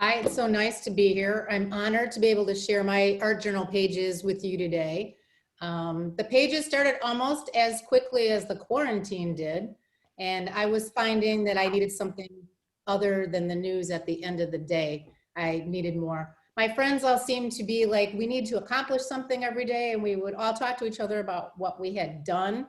Hi, it's so nice to be here. I'm honored to be able to share my art journal pages with you today. The pages started almost as quickly as the quarantine did, and I was finding that I needed something other than the news at the end of the day. I needed more. My friends all seemed to be like, we need to accomplish something every day, and we would all talk to each other about what we had done.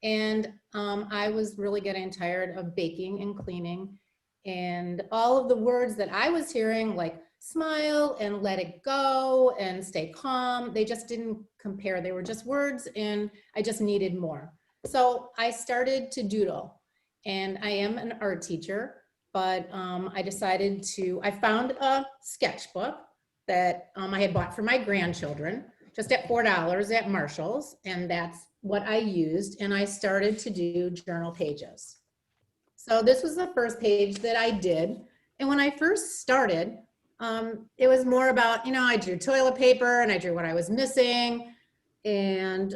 And I was really getting tired of baking and cleaning. And all of the words that I was hearing, like smile and let it go and stay calm, they just didn't compare. They were just words and I just needed more. So I started to doodle, and I am an art teacher, but I found a sketchbook that I had bought for my grandchildren just at $4 at Marshall's, and that's what I used, and I started to do journal pages. So this was the first page that I did. And when I first started, it was more about, I drew toilet paper and I drew what I was missing. And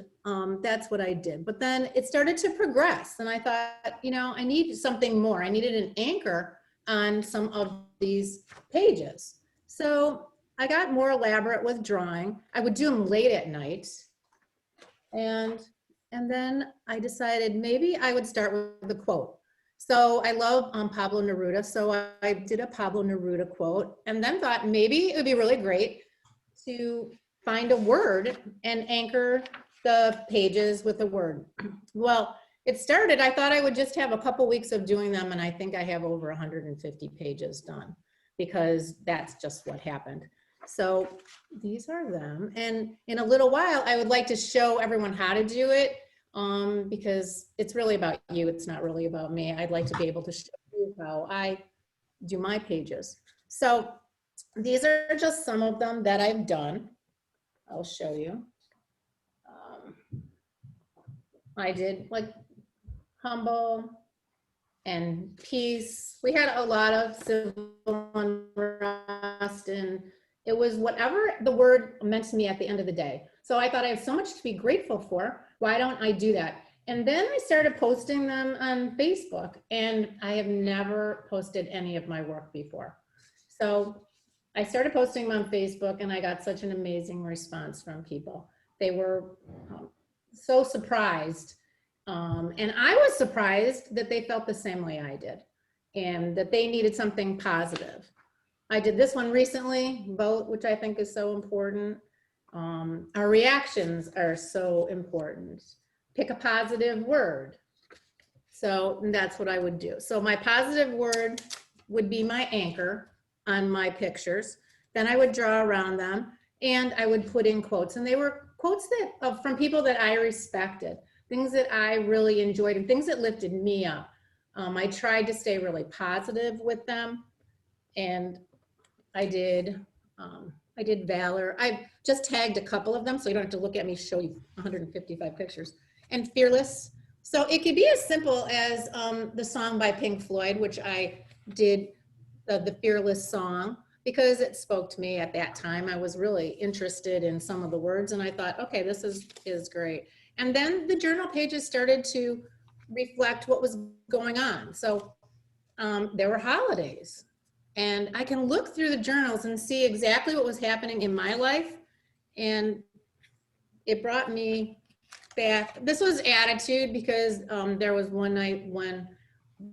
that's what I did. But then it started to progress. And I thought, I need something more. I needed an anchor on some of these pages. So I got more elaborate with drawing. I would do them late at night. And then I decided maybe I would start with a quote. So I love Pablo Neruda, so I did a Pablo Neruda quote, and then thought maybe it would be really great to find a word and anchor the pages with a word. Well, it started, I thought I would just have a couple weeks of doing them, and I think I have over 150 pages done, because that's just what happened. So these are them, and in a little while, I would like to show everyone how to do it. Because it's really about you. It's not really about me. I'd like to be able to show you how I do my pages. So these are just some of them that I've done. I'll show you. I did like humble and peace. We had a lot of civil unrest, and it was whatever the word meant to me at the end of the day. So I thought I have so much to be grateful for. Why don't I do that? And then I started posting them on Facebook, and I have never posted any of my work before. So I started posting them on Facebook, and I got such an amazing response from people. They were so surprised. And I was surprised that they felt the same way I did, and that they needed something positive. I did this one recently, vote, which I think is so important. Our reactions are so important. Pick a positive word. So that's what I would do. So my positive word would be my anchor on my pictures. Then I would draw around them, and I would put in quotes. And they were quotes that from people that I respected, things that I really enjoyed, and things that lifted me up. I tried to stay really positive with them, and I did valor. I just tagged a couple of them, so you don't have to look at me show you 155 pictures. And fearless. So it could be as simple as the song by Pink Floyd, which I did, the Fearless song, because it spoke to me at that time. I was really interested in some of the words, and I thought, okay, this is great. And then the journal pages started to reflect what was going on. So there were holidays. And I can look through the journals and see exactly what was happening in my life. And it brought me back. This was attitude, because there was one night when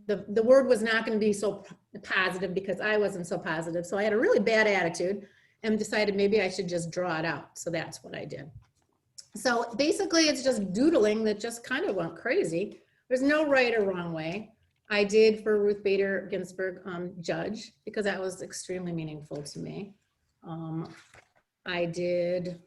the word was not going to be so positive, because I wasn't so positive. So I had a really bad attitude and decided maybe I should just draw it out. So that's what I did. So basically it's just doodling that just kind of went crazy. There's no right or wrong way. I did for Ruth Bader Ginsburg judge, because that was extremely meaningful to me. I did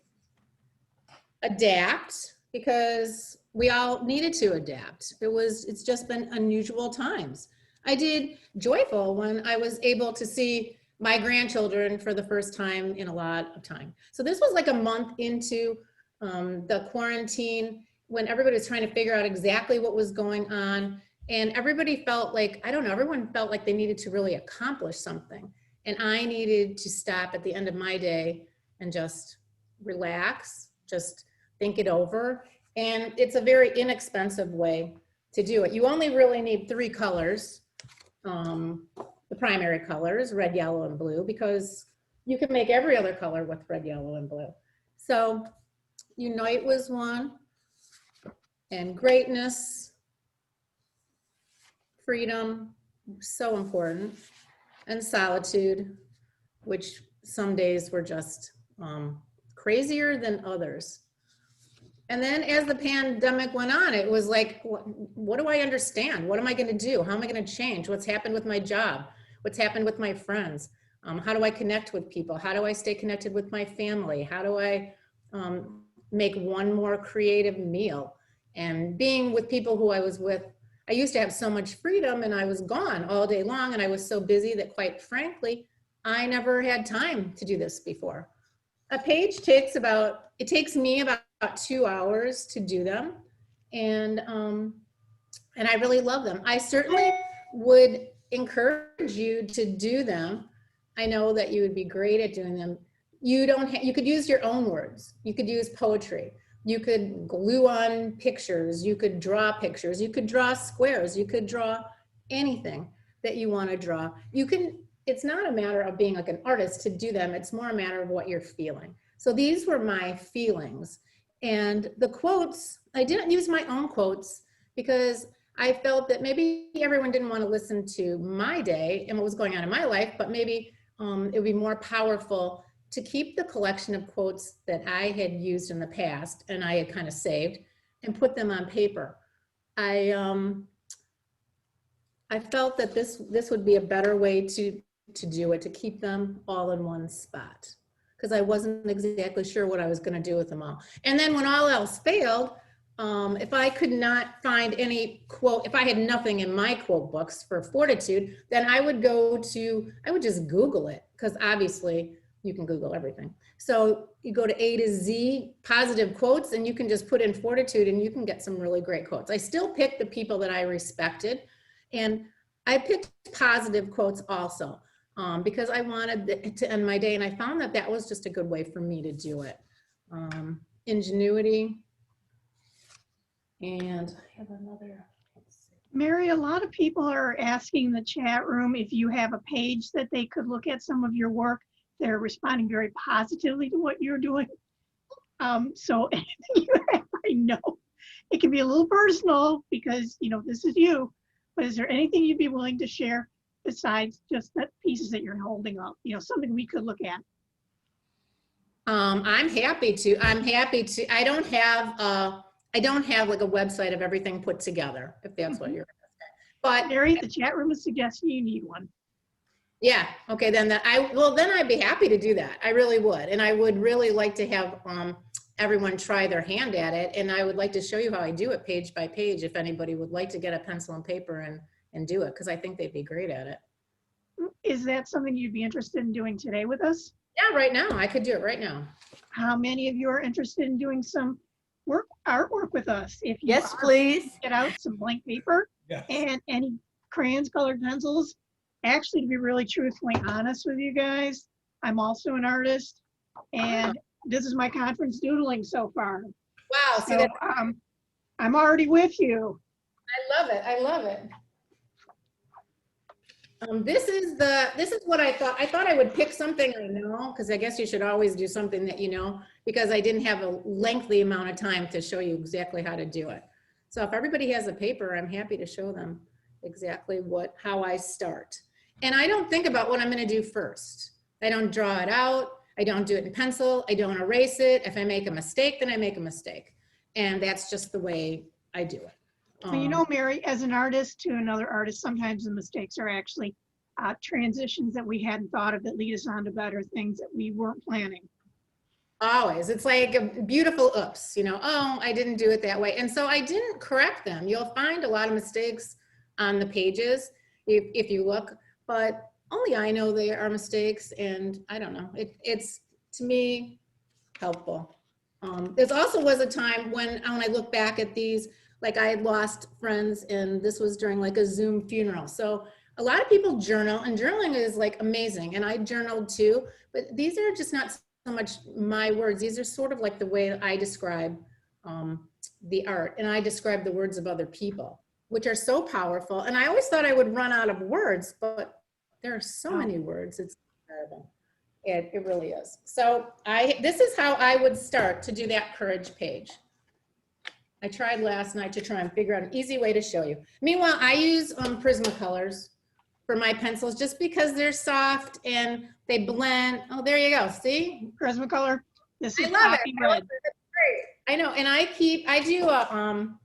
adapt, because we all needed to adapt. It's just been unusual times. I did joyful, when I was able to see my grandchildren for the first time in a lot of time. So this was like a month into the quarantine, when everybody was trying to figure out exactly what was going on. And everybody felt like, I don't know, everyone felt like they needed to really accomplish something. And I needed to stop at the end of my day and just relax, just think it over. And it's a very inexpensive way to do it. You only really need 3 colors. the primary colors, red, yellow, and blue, because you can make every other color with red, yellow, and blue. So unite was one, and greatness, freedom, so important, and solitude, which some days were just crazier than others. And then as the pandemic went on, it was like, what do I understand? What am I going to do? How am I going to change? What's happened with my job? What's happened with my friends? How do I connect with people? How do I stay connected with my family? How do I make one more creative meal? And being with people who I was with, I used to have so much freedom, and I was gone all day long, and I was so busy that, quite frankly, I never had time to do this before. A page takes me about 2 hours to do them. And I really love them. I certainly would encourage you to do them. I know that you would be great at doing them. You could use your own words. You could use poetry. You could glue on pictures. You could draw pictures. You could draw squares. You could draw anything that you want to draw. It's not a matter of being like an artist to do them. It's more a matter of what you're feeling. So these were my feelings. And the quotes, I didn't use my own quotes because I felt that maybe everyone didn't want to listen to my day and what was going on in my life, but maybe it would be more powerful to keep the collection of quotes that I had used in the past and I had kind of saved and put them on paper. I felt that this would be a better way to do it, to keep them all in one spot, because I wasn't exactly sure what I was going to do with them all. And then when all else failed, if I could not find any quote, if I had nothing in my quote books for fortitude, then I would just Google it, because obviously you can Google everything. So you go to A to Z positive quotes and you can just put in fortitude and you can get some really great quotes. I still picked the people that I respected, and I picked positive quotes also. Because I wanted to end my day, and I found that that was just a good way for me to do it. Ingenuity, and I have another. Mary, a lot of people are asking the chat room if you have a page that they could look at some of your work. They're responding very positively to what you're doing. So anything you have, I know it can be a little personal because this is you, but is there anything you'd be willing to share besides just the pieces that you're holding up, something we could look at? I'm happy to. I don't have like a website of everything put together, if that's what you're asking. But Mary, the chat room is suggesting you need one. Yeah, okay, then I'd be happy to do that. I really would. And I would really like to have everyone try their hand at it. And I would like to show you how I do it page by page if anybody would like to get a pencil and paper and do it, because I think they'd be great at it. Is that something you'd be interested in doing today with us? Yeah, right now. I could do it right now. How many of you are interested in doing some artwork with us? If you Yes, please. Get out some blank paper. Yes. And any crayons, colored pencils. Actually, to be really truthfully honest with you guys, I'm also an artist, and this is my conference doodling so far. Wow, see So, that? I'm already with you. I love it. I love it. This is what I thought. I thought I would pick something I know, because I guess you should always do something that you know, because I didn't have a lengthy amount of time to show you exactly how to do it. So if everybody has a paper, I'm happy to show them exactly how I start. And I don't think about what I'm going to do first. I don't draw it out. I don't do it in pencil. I don't erase it. If I make a mistake, then I make a mistake. And that's just the way I do it. So, Mary, as an artist to another artist, sometimes the mistakes are actually transitions that we hadn't thought of that lead us on to better things that we weren't planning. Always. It's like a beautiful oops, oh, I didn't do it that way. And so I didn't correct them. You'll find a lot of mistakes on the pages if you look, but only I know they are mistakes, and I don't know. It's, to me, helpful. There also was a time when I look back at these, like I had lost friends, and this was during like a Zoom funeral. So a lot of people journal, and journaling is like amazing. And I journaled too, but these are just not so much my words. These are sort of like the way I describe the art, and I describe the words of other people, which are so powerful. And I always thought I would run out of words, but There are so Wow. many words. It's incredible. It really is. So this is how I would start to do that courage page. I tried last night to try and figure out an easy way to show you. Meanwhile, I use Prismacolors for my pencils just because they're soft and they blend. Oh, there you go. See? Prismacolor. This is I love poppy it. I love red. it. It's great. I know. And I do a, I don't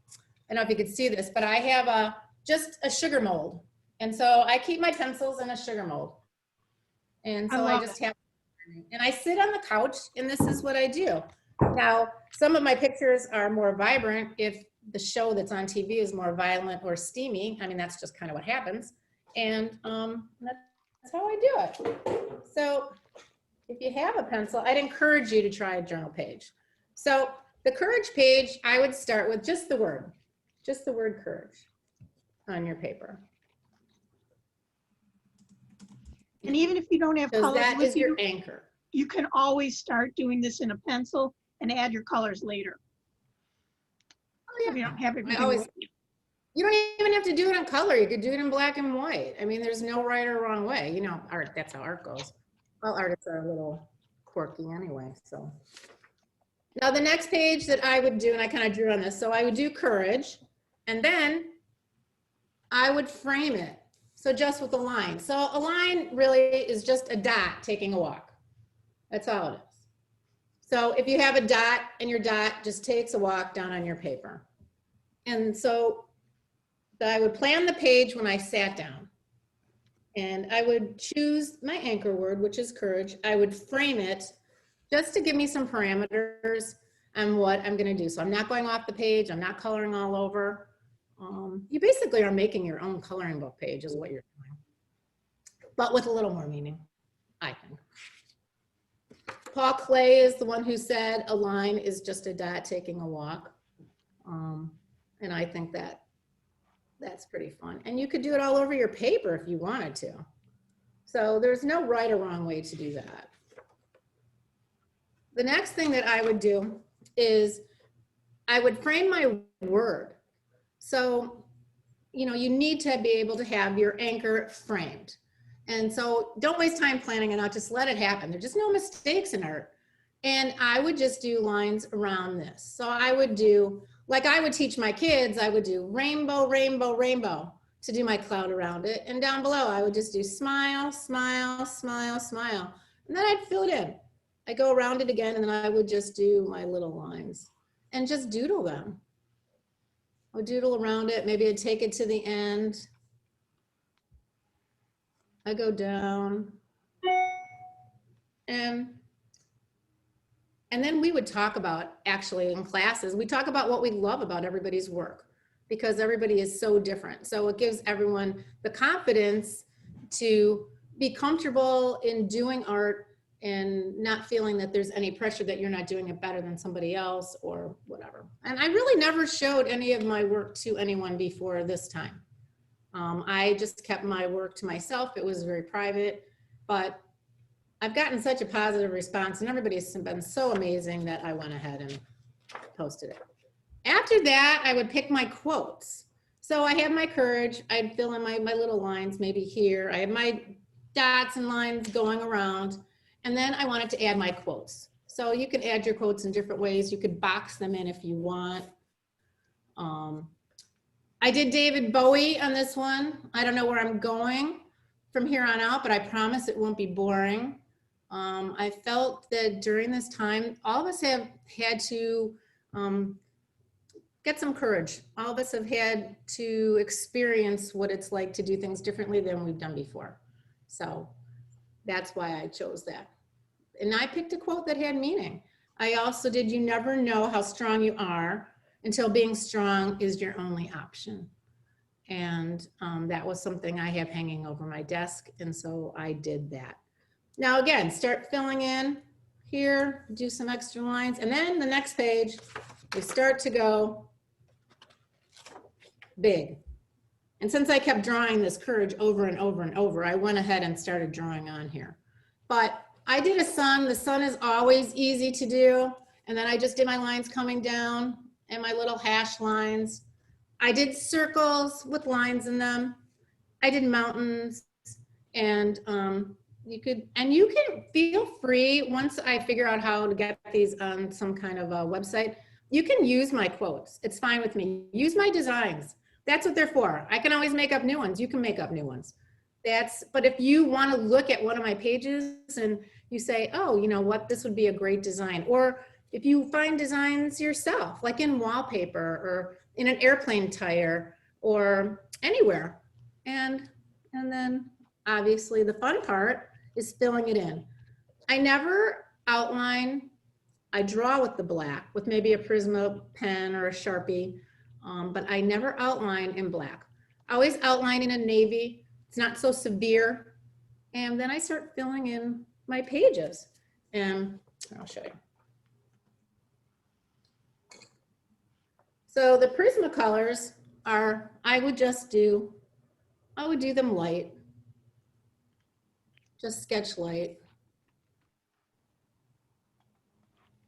know if you could see this, but I have just a sugar mold. And so I keep my pencils in a sugar mold. And I so I love just have, and I sit on the couch and this is what I do. Now, some of my pictures are more vibrant if the show that's on TV is more violent or steamy. I mean, that's just kind of what happens. And that's how I do it. So if you have a pencil, I'd encourage you to try a journal page. So the courage page, I would start with just the word courage on your paper. And even if you don't have Because colors that with is your you, anchor. you can always start doing this in a pencil and add your colors later. Oh, If you don't have everything I always, with you. you don't even have to do it in color. You could do it in black and white. I mean, there's no right or wrong way. You know, art, that's how art goes. All artists are a little quirky anyway, so. Now the next page that I would do, and I kind of drew on this, so I would do courage, and then I would frame it. So just with a line. So a line really is just a dot taking a walk. That's all it is. So if you have a dot and your dot just takes a walk down on your paper. And so I would plan the page when I sat down. And I would choose my anchor word, which is courage. I would frame it just to give me some parameters on what I'm going to do. So I'm not going off the page. I'm not coloring all over. You basically are making your own coloring book page is what you're doing, but with a little more meaning, I think. Paul Clay is the one who said a line is just a dot taking a walk. And I think that's pretty fun. And you could do it all over your paper if you wanted to. So there's no right or wrong way to do that. The next thing that I would do is I would frame my word. So, you know, you need to be able to have your anchor framed. And so don't waste time planning it out, just let it happen. There's just no mistakes in art. And I would just do lines around this. So I would do, like I would teach my kids, I would do rainbow, rainbow, rainbow to do my cloud around it. And down below, I would just do smile, smile, smile, smile. And then I'd fill it in. I go around it again, and then I would just do my little lines and just doodle them. I'll doodle around it. Maybe I'd take it to the end. I go down. And then we would talk about, actually in classes, we talk about what we love about everybody's work because everybody is so different. So it gives everyone the confidence to be comfortable in doing art and not feeling that there's any pressure that you're not doing it better than somebody else or whatever. And I really never showed any of my work to anyone before this time. I just kept my work to myself. It was very private, but I've gotten such a positive response and everybody's been so amazing that I went ahead and posted it. After that, I would pick my quotes. So I have my courage. I'd fill in my little lines maybe here. I have my dots and lines going around. And then I wanted to add my quotes. So you can add your quotes in different ways. You could box them in if you want. I did David Bowie on this one. I don't know where I'm going from here on out, but I promise it won't be boring. I felt that during this time, all of us have had to get some courage. All of us have had to experience what it's like to do things differently than we've done before. So that's why I chose that. And I picked a quote that had meaning. I also did, you never know how strong you are until being strong is your only option. And that was something I have hanging over my desk. And so I did that. Now again, start filling in here, do some extra lines. And then the next page, we start to go big. And since I kept drawing this courage over and over and over, I went ahead and started drawing on here. But I did a sun. The sun is always easy to do. And then I just did my lines coming down and my little hash lines. I did circles with lines in them. I did mountains. And you can feel free, once I figure out how to get these on some kind of a website, you can use my quotes. It's fine with me. Use my designs. That's what they're for. I can always make up new ones. You can make up new ones. But if you want to look at one of my pages and you say, oh, you know what, this would be a great design. Or if you find designs yourself, like in wallpaper or in an airplane tire or anywhere. And then obviously the fun part is filling it in. I never outline. I draw with the black, with maybe a Prisma pen or a Sharpie, but I never outline in black. I always outline in a navy. It's not so severe. And then I start filling in my pages. And I'll show you. So the Prismacolors are, I would do them light. Just sketch light.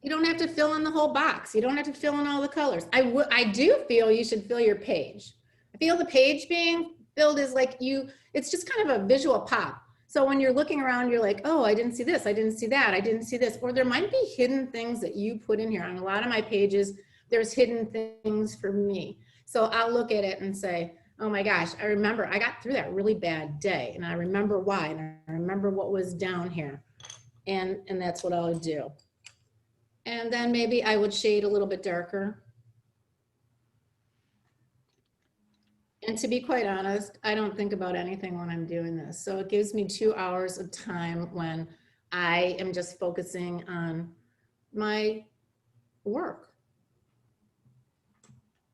You don't have to fill in the whole box. You don't have to fill in all the colors. I do feel you should fill your page. I feel the page being filled is like it's just kind of a visual pop. So when you're looking around, you're like, oh, I didn't see this, I didn't see that, I didn't see this. Or there might be hidden things that you put in here. On a lot of my pages, there's hidden things for me. So I'll look at it and say, oh my gosh, I remember I got through that really bad day and I remember why, and I remember what was down here. And that's what I'll do. And then maybe I would shade a little bit darker. And to be quite honest, I don't think about anything when I'm doing this. So it gives me 2 hours of time when I am just focusing on my work.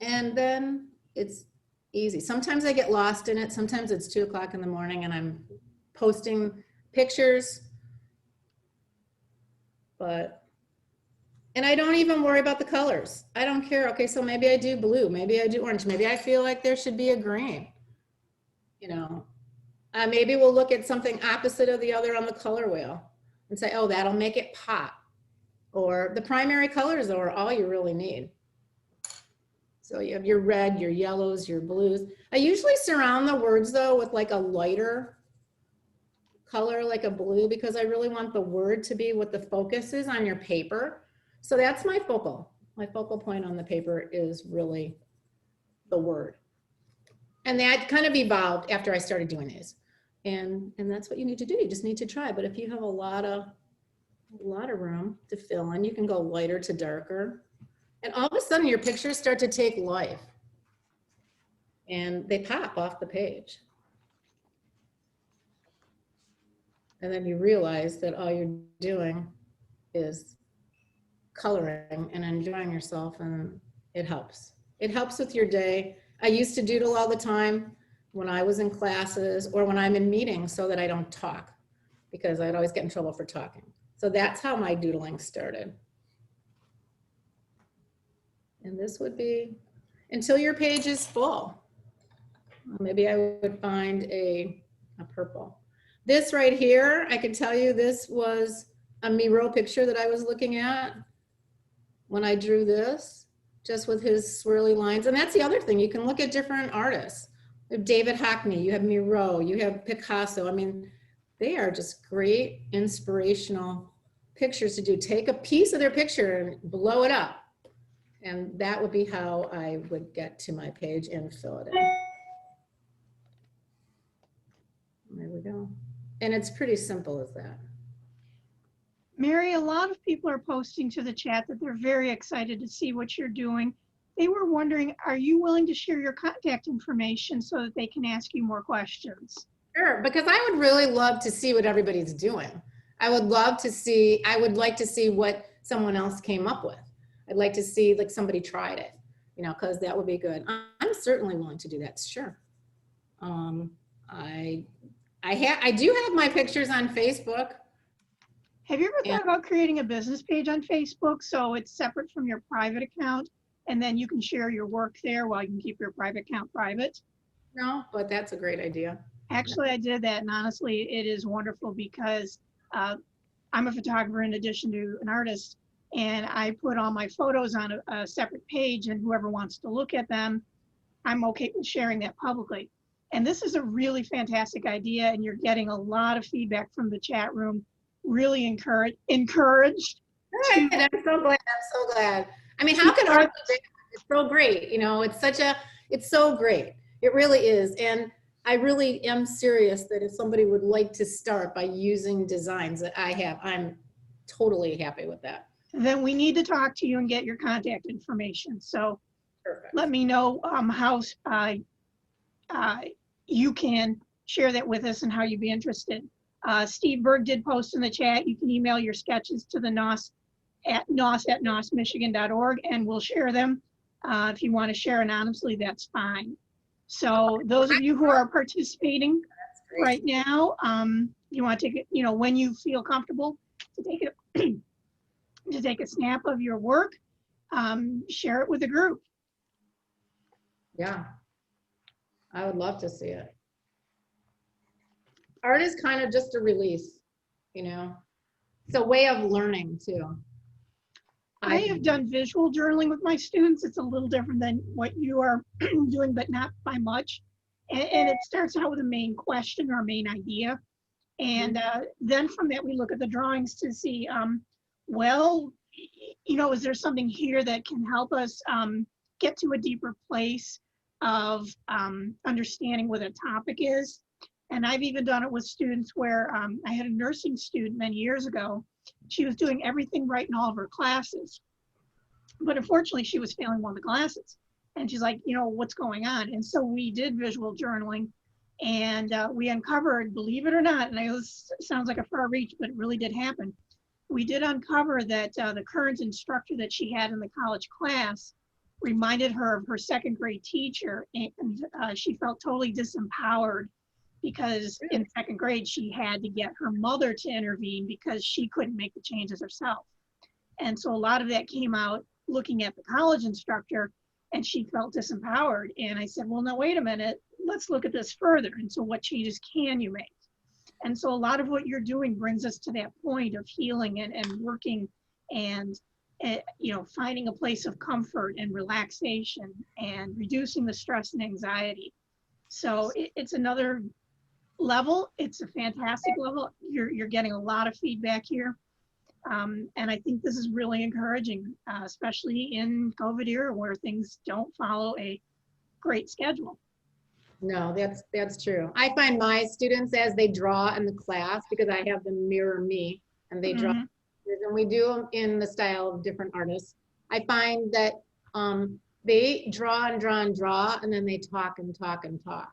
And then it's easy. Sometimes I get lost in it. Sometimes it's 2 o'clock in the morning and I'm posting pictures. And I don't even worry about the colors. I don't care. Okay, so maybe I do blue, maybe I do orange, maybe I feel like there should be a green. You know, maybe we'll look at something opposite of the other on the color wheel and say, oh, that'll make it pop. Or the primary colors are all you really need. So you have your red, your yellows, your blues. I usually surround the words though with like a lighter color, like a blue, because I really want the word to be what the focus is on your paper. So that's my focal point on the paper is really the word. And that kind of evolved after I started doing these. And that's what you need to do. You just need to try. But if you have a lot of room to fill in, you can go lighter to darker. And all of a sudden your pictures start to take life and they pop off the page. And then you realize that all you're doing is coloring and enjoying yourself, and it helps. It helps with your day. I used to doodle all the time when I was in classes or when I'm in meetings so that I don't talk, because I'd always get in trouble for talking. So that's how my doodling started. And this would be until your page is full. Maybe I would find a purple. This right here, I can tell you this was a Miro picture that I was looking at when I drew this, just with his swirly lines. And that's the other thing, you can look at different artists. You have David Hockney, you have Miro, you have Picasso. I mean, they are just great inspirational pictures to do. Take a piece of their picture and blow it up. And that would be how I would get to my page and fill it in. There we go. And it's pretty simple as that. Mary, a lot of people are posting to the chat that they're very excited to see what you're doing. They were wondering, are you willing to share your contact information so that they can ask you more questions? Sure, because I would really love to see what everybody's doing. I would like to see what someone else came up with. I'd like to see like somebody tried it, you know, because that would be good. I'm certainly willing to do that, sure. I do have my pictures on Facebook. Have you ever thought about creating a business page on Facebook so it's separate from your private account and then you can share your work there while you can keep your private account private? No, but that's a great idea. Actually, I did that, and honestly, it is wonderful because I'm a photographer in addition to an artist, and I put all my photos on a separate page, and whoever wants to look at them, I'm okay with sharing that publicly. And this is a really fantastic idea, and you're getting a lot of feedback from the chat room. Really encouraged. Good. I'm so glad. I'm so glad. I mean, how can art be bad? It's so great. You know, it's so great. It really is. And I really am serious that if somebody would like to start by using designs that I have, I'm totally happy with that. Then we need to talk to you and get your contact information. So Perfect. let me know how you can share that with us and how you'd be interested. Steve Berg did post in the chat. You can email your sketches to the noss@nossmichigan.org, and we'll share them. If you want to share anonymously, that's fine. So those of you who are participating right now, you want to take it, you know, when you feel comfortable to take it, to take a snap of your work, share it with the group. Yeah, I would love to see it. Art is kind of just a release, you know. It's a way of learning too. I have done visual journaling with my students. It's a little different than what you are doing, but not by much. And it starts out with a main question or a main idea. And then from that, we look at the drawings to see, well, you know, is there something here that can help us get to a deeper place of understanding what a topic is? And I've even done it with students where I had a nursing student many years ago. She was doing everything right in all of her classes, but unfortunately she was failing one of the classes. And she's like, you know, what's going on? And so we did visual journaling, and we uncovered, believe it or not, and I know this sounds like a far reach, but it really did happen. We did uncover that the current instructor that she had in the college class reminded her of her second grade teacher, and she felt totally disempowered because in second grade she had to get her mother to intervene because she couldn't make the changes herself. And so a lot of that came out looking at the college instructor, and she felt disempowered. And I said, well, no, wait a minute, let's look at this further. And so what changes can you make? And so a lot of what you're doing brings us to that point of healing and working and you know, finding a place of comfort and relaxation and reducing the stress and anxiety. So it's another level. It's a fantastic level. You're getting a lot of feedback here. And I think this is really encouraging, especially in COVID era where things don't follow a great schedule. No, that's true. I find my students, as they draw in the class, because I have them mirror me and they draw, and we do them in the style of different artists. I find that they draw and draw and draw, and then they talk and talk and talk.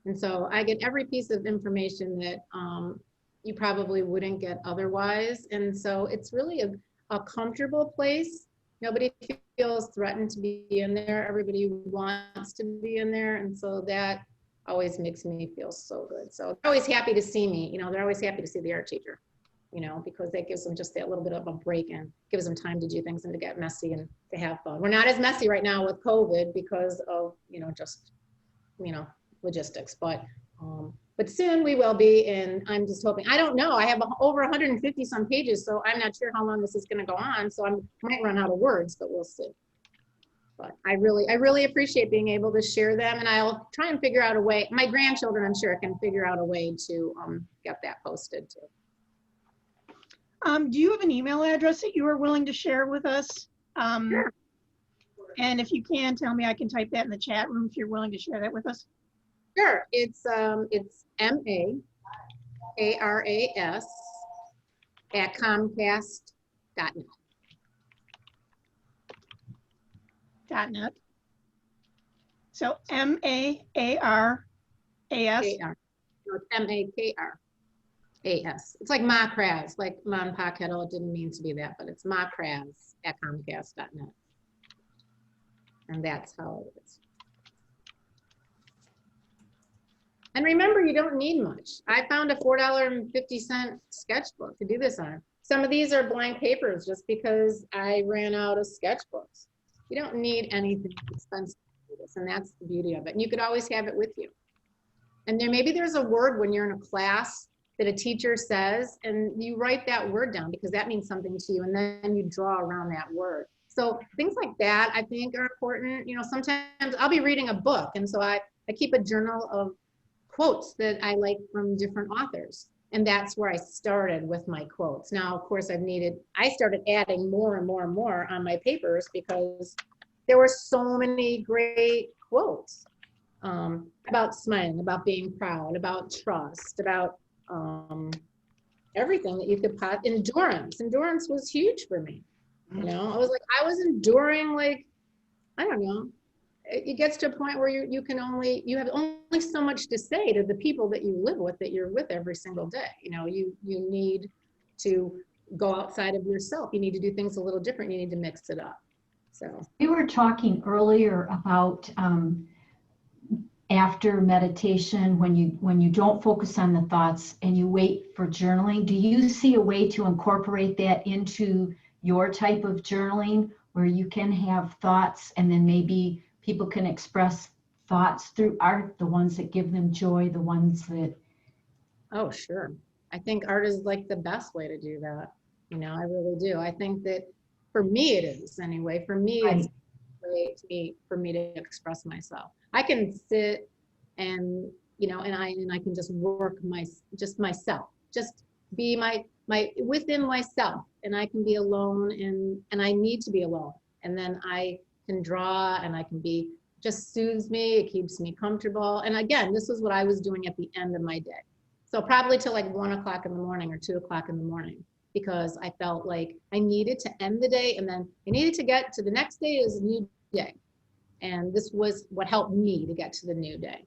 And so I get every piece of information that you probably wouldn't get otherwise. And so it's really a comfortable place. Nobody feels threatened to be in there. Everybody wants to be in there. And so that always makes me feel so good. So they're always happy to see me. You know, they're always happy to see the art teacher, you know, because that gives them just that little bit of a break and gives them time to do things and to get messy and to have fun. We're not as messy right now with COVID because of, you know, just, you know, logistics, but soon we will be, and I'm just hoping. I don't know. I have over 150 some pages, so I'm not sure how long this is going to go on. So I might run out of words, but we'll see. But I really appreciate being able to share them, and I'll try and figure out a way. My grandchildren, I'm sure, can figure out a way to get that posted too. Do you have an email address that you are willing to share with us? Sure. And if you can, tell me, I can type that in the chat room if you're willing to share that with us. Sure. It's MAKARAS @comcast.net. .net. So MAARAS. No, it's MAKRAS. It's like Macras, like Mon Pa Kettle. It didn't mean to be that, but it's Macras @comcast.net. And that's how it is. And remember, you don't need much. I found a $4.50 sketchbook to do this on. Some of these are blank papers just because I ran out of sketchbooks. You don't need anything expensive to do this, and that's the beauty of it. And you could always have it with you. And maybe there's a word when you're in a class that a teacher says, and you write that word down because that means something to you, and then you draw around that word. So things like that, I think, are important. You know, sometimes I'll be reading a book, and so I I keep a journal of quotes that I like from different authors. And that's where I started with my quotes. Now, of course, I started adding more and more and more on my papers because there were so many great quotes about smiling, about being proud, about trust, about everything that you could endurance. Endurance was huge for me. You know, I was enduring, like, I don't know. It gets to a point where you have only so much to say to the people that you live with, that you're with every single day. You know, you need to go outside of yourself. You need to do things a little different. You need to mix it up. So we were talking earlier about after meditation, when you don't focus on the thoughts and you wait for journaling, do you see a way to incorporate that into your type of journaling where you can have thoughts and then maybe people can express thoughts through art, the ones that give them joy, the ones that... Oh, sure. I think art is like the best way to do that. You know, I really do. I think that for me it is anyway. For me, it's a way for me to express myself. I can sit and, you know, and I can just work myself, just be my within myself, and I can be alone, and I need to be alone. And then I can draw, and I can be, just soothes me, it keeps me comfortable. And again, this is what I was doing at the end of my day. So probably till like 1 o'clock in the morning or 2 o'clock in the morning, because I felt like I needed to end the day, and then I needed to get to the next day is a new day. And this was what helped me to get to the new day.